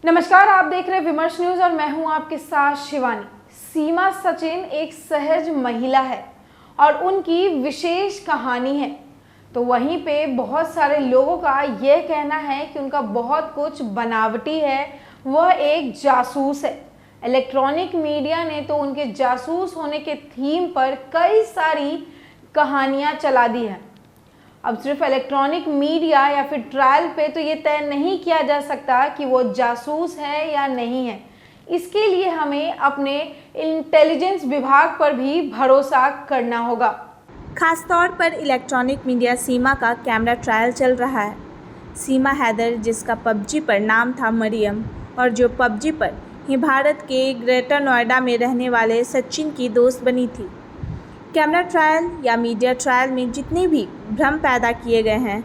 नमस्कार, आप देख रहे हैं विमर्श न्यूज और मैं हूं आपके साथ शिवानी। सीमा सचिन एक सहज महिला है और उनकी विशेष कहानी है। तो वहीं पे बहुत सारे लोगों का यह कहना है कि उनका बहुत कुछ बनावटी है, वह एक जासूस है। इलेक्ट्रॉनिक मीडिया ने तो उनके जासूस होने के थीम पर कई सारी कहानियां चला दी है। अब सिर्फ इलेक्ट्रॉनिक मीडिया या फिर ट्रायल पे तो ये तय नहीं किया जा सकता कि वो जासूस है या नहीं है। इसके लिए हमें अपने इंटेलिजेंस विभाग पर भी भरोसा करना होगा। खासतौर पर इलेक्ट्रॉनिक मीडिया सीमा का कैमरा ट्रायल चल रहा है। सीमा हैदर, जिसका पबजी पर नाम था मरियम और जो पबजी पर ही भारत के ग्रेटर नोएडा में रहने वाले सचिन की दोस्त बनी थी। कैमरा ट्रायल या मीडिया ट्रायल में जितने भी भ्रम पैदा किए गए हैं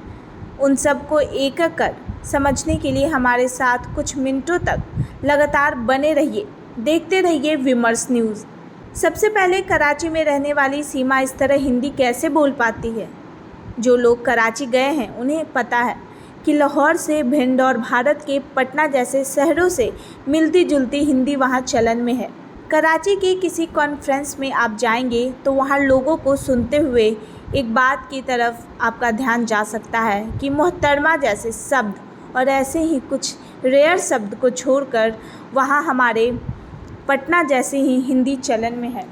उन सबको एक एक कर समझने के लिए हमारे साथ कुछ मिनटों तक लगातार बने रहिए, देखते रहिए विमर्श न्यूज़। सबसे पहले, कराची में रहने वाली सीमा इस तरह हिंदी कैसे बोल पाती है? जो लोग कराची गए हैं उन्हें पता है कि लाहौर से भिंड और भारत के पटना जैसे शहरों से मिलती जुलती हिंदी वहाँ चलन में है। कराची के किसी कॉन्फ्रेंस में आप जाएंगे तो वहाँ लोगों को सुनते हुए एक बात की तरफ आपका ध्यान जा सकता है कि मोहतरमा जैसे शब्द और ऐसे ही कुछ रेयर शब्द को छोड़कर वहाँ हमारे पटना जैसे ही हिंदी चलन में है।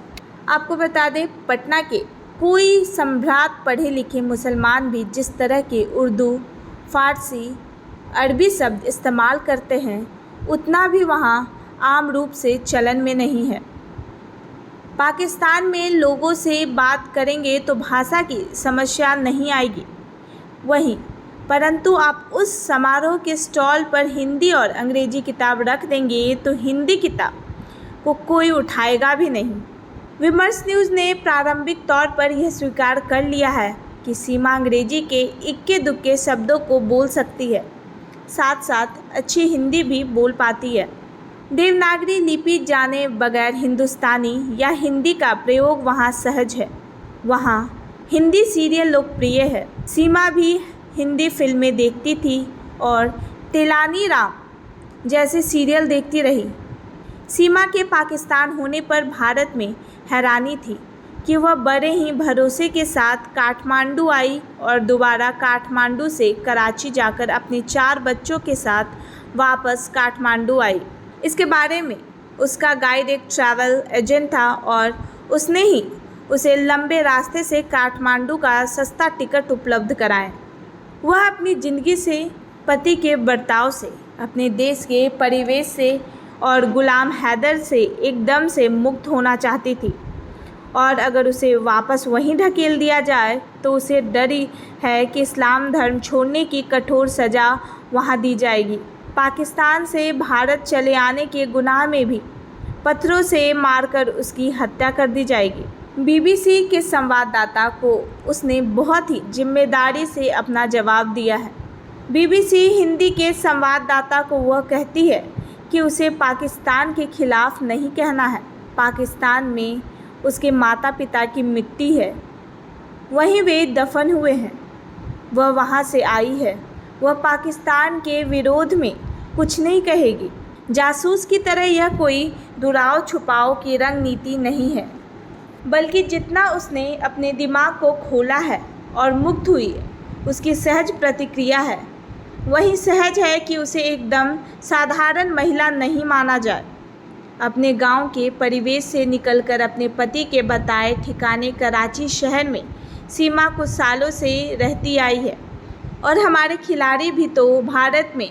आपको बता दें, पटना के कोई सम्भ्रात पढ़े लिखे मुसलमान भी जिस तरह के उर्दू, फ़ारसी, अरबी शब्द इस्तेमाल करते हैं उतना भी वहाँ आम रूप से चलन में नहीं है। पाकिस्तान में लोगों से बात करेंगे तो भाषा की समस्या नहीं आएगी वहीं, परंतु आप उस समारोह के स्टॉल पर हिंदी और अंग्रेजी किताब रख देंगे तो हिंदी किताब को कोई उठाएगा भी नहीं। विमर्श न्यूज़ ने प्रारंभिक तौर पर यह स्वीकार कर लिया है कि सीमा अंग्रेजी के इक्के दुक्के शब्दों को बोल सकती है, साथ साथ अच्छी हिंदी भी बोल पाती है। देवनागरी लिपि जाने बगैर हिंदुस्तानी या हिंदी का प्रयोग वहाँ सहज है। वहाँ हिंदी सीरियल लोकप्रिय है। सीमा भी हिंदी फिल्में देखती थी और तेलानी राम जैसे सीरियल देखती रही। सीमा के पाकिस्तान होने पर भारत में हैरानी थी कि वह बड़े ही भरोसे के साथ काठमांडू आई और दोबारा काठमांडू से कराची जाकर अपने 4 बच्चों के साथ वापस काठमांडू आई। इसके बारे में उसका गाइड एक ट्रैवल एजेंट था और उसने ही उसे लंबे रास्ते से काठमांडू का सस्ता टिकट उपलब्ध कराया। वह अपनी ज़िंदगी से, पति के बर्ताव से, अपने देश के परिवेश से और गुलाम हैदर से एकदम से मुक्त होना चाहती थी और अगर उसे वापस वहीं ढकेल दिया जाए तो उसे डर है कि इस्लाम धर्म छोड़ने की कठोर सज़ा वहाँ दी जाएगी। पाकिस्तान से भारत चले आने के गुनाह में भी पत्थरों से मारकर उसकी हत्या कर दी जाएगी। बीबीसी के संवाददाता को उसने बहुत ही जिम्मेदारी से अपना जवाब दिया है। बीबीसी हिंदी के संवाददाता को वह कहती है कि उसे पाकिस्तान के खिलाफ नहीं कहना है। पाकिस्तान में उसके माता पिता की मिट्टी है, वहीं वे दफन हुए हैं। वह वहाँ से आई है। वह पाकिस्तान के विरोध में कुछ नहीं कहेगी। जासूस की तरह यह कोई दुराव छुपाव की रणनीति नहीं है, बल्कि जितना उसने अपने दिमाग को खोला है और मुक्त हुई है उसकी सहज प्रतिक्रिया है। वही सहज है कि उसे एकदम साधारण महिला नहीं माना जाए। अपने गांव के परिवेश से निकलकर अपने पति के बताए ठिकाने कराची शहर में सीमा कुछ सालों से रहती आई है और हमारे खिलाड़ी भी तो भारत में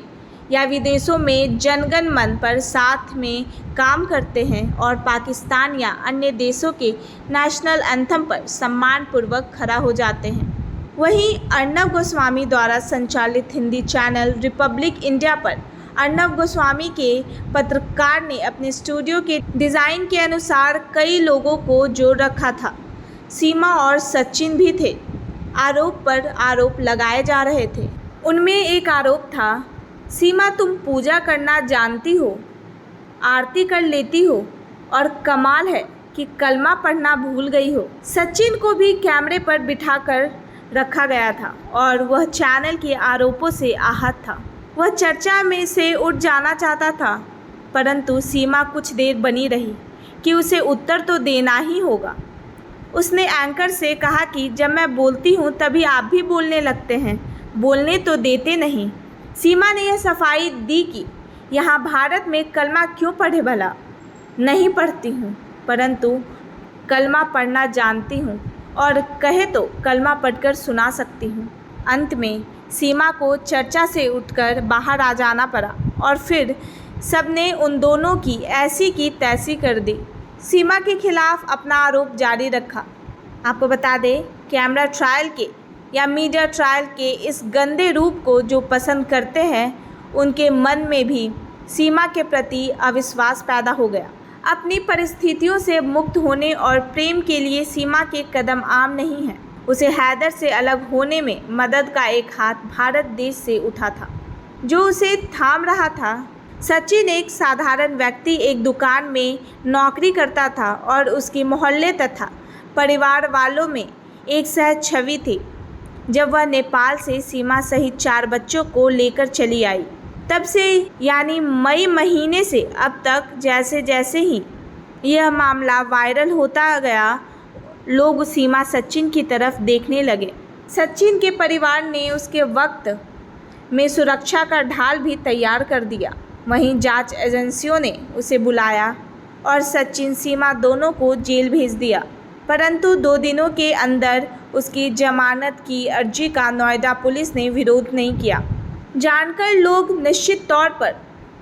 या विदेशों में जनगण मन पर साथ में काम करते हैं और पाकिस्तान या अन्य देशों के नेशनल एंथम पर सम्मानपूर्वक खड़ा हो जाते हैं। वहीं अर्नब गोस्वामी द्वारा संचालित हिंदी चैनल रिपब्लिक इंडिया पर अर्नब गोस्वामी के पत्रकार ने अपने स्टूडियो के डिज़ाइन के अनुसार कई लोगों को जोड़ रखा था। सीमा और सचिन भी थे। आरोप पर आरोप लगाए जा रहे थे। उनमें एक आरोप था, सीमा तुम पूजा करना जानती हो, आरती कर लेती हो और कमाल है कि कलमा पढ़ना भूल गई हो। सचिन को भी कैमरे पर बिठाकर रखा गया था और वह चैनल के आरोपों से आहत था। वह चर्चा में से उठ जाना चाहता था, परंतु सीमा कुछ देर बनी रही कि उसे उत्तर तो देना ही होगा। उसने एंकर से कहा कि जब मैं बोलती हूँ तभी आप भी बोलने लगते हैं, बोलने तो देते नहीं। सीमा ने यह सफाई दी कि यहाँ भारत में कलमा क्यों पढ़े भला? नहीं पढ़ती हूँ, परंतु कलमा पढ़ना जानती हूँ और कहे तो कलमा पढ़कर सुना सकती हूँ। अंत में सीमा को चर्चा से उठकर बाहर आ जाना पड़ा और फिर सबने उन दोनों की ऐसी की तैसी कर दी। सीमा के खिलाफ अपना आरोप जारी रखा। आपको बता दें, कैमरा ट्रायल के या मीडिया ट्रायल के इस गंदे रूप को जो पसंद करते हैं, उनके मन में भी सीमा के प्रति अविश्वास पैदा हो गया। अपनी परिस्थितियों से मुक्त होने और प्रेम के लिए सीमा के कदम आम नहीं हैं। उसे हैदर से अलग होने में मदद का एक हाथ भारत देश से उठा था, जो उसे थाम रहा था। सचिन एक साधारण व्यक्ति एक दुकान में नौकरी करता था और उसके मोहल्ले तथा परिवार वालों में एक सहज छवि थी। जब वह नेपाल से सीमा सहित 4 बच्चों को लेकर चली आई, तब से यानी मई महीने से अब तक जैसे जैसे ही यह मामला वायरल होता गया, लोग सीमा सचिन की तरफ देखने लगे। सचिन के परिवार ने उसके वक्त में सुरक्षा का ढाल भी तैयार कर दिया। वहीं जांच एजेंसियों ने उसे बुलाया और सचिन सीमा दोनों को जेल भेज दिया, परंतु 2 दिनों के अंदर उसकी जमानत की अर्जी का नोएडा पुलिस ने विरोध नहीं किया। जानकर लोग निश्चित तौर पर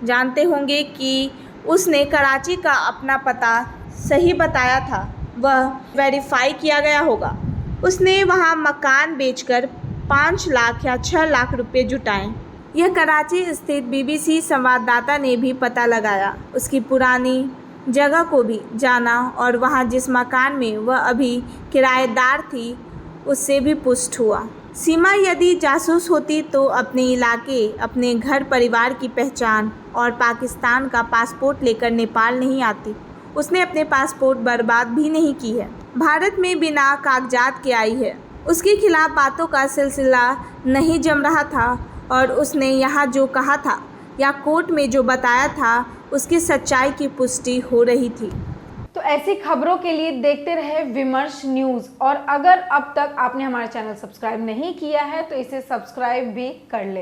जानते होंगे कि उसने कराची का अपना पता सही बताया था, वह वेरीफाई किया गया होगा। उसने वहां मकान बेचकर 5 लाख या 6 लाख रुपए जुटाए। यह कराची स्थित BBC संवाददाता ने भी पता लगाया, उसकी पुरानी जगह को भी जाना और वहां जिस मकान में वह अभी किराएदार थी उससे भी पुष्ट हुआ। सीमा यदि जासूस होती तो अपने इलाके, अपने घर परिवार की पहचान और पाकिस्तान का पासपोर्ट लेकर नेपाल नहीं आती। उसने अपने पासपोर्ट बर्बाद भी नहीं की है। भारत में बिना कागजात के आई है। उसके खिलाफ बातों का सिलसिला नहीं जम रहा था और उसने यहाँ जो कहा था या कोर्ट में जो बताया था, उसकी सच्चाई की पुष्टि हो रही थी। तो ऐसी खबरों के लिए देखते रहे विमर्श न्यूज़, और अगर अब तक आपने हमारा चैनल सब्सक्राइब नहीं किया है तो इसे सब्सक्राइब भी कर ले।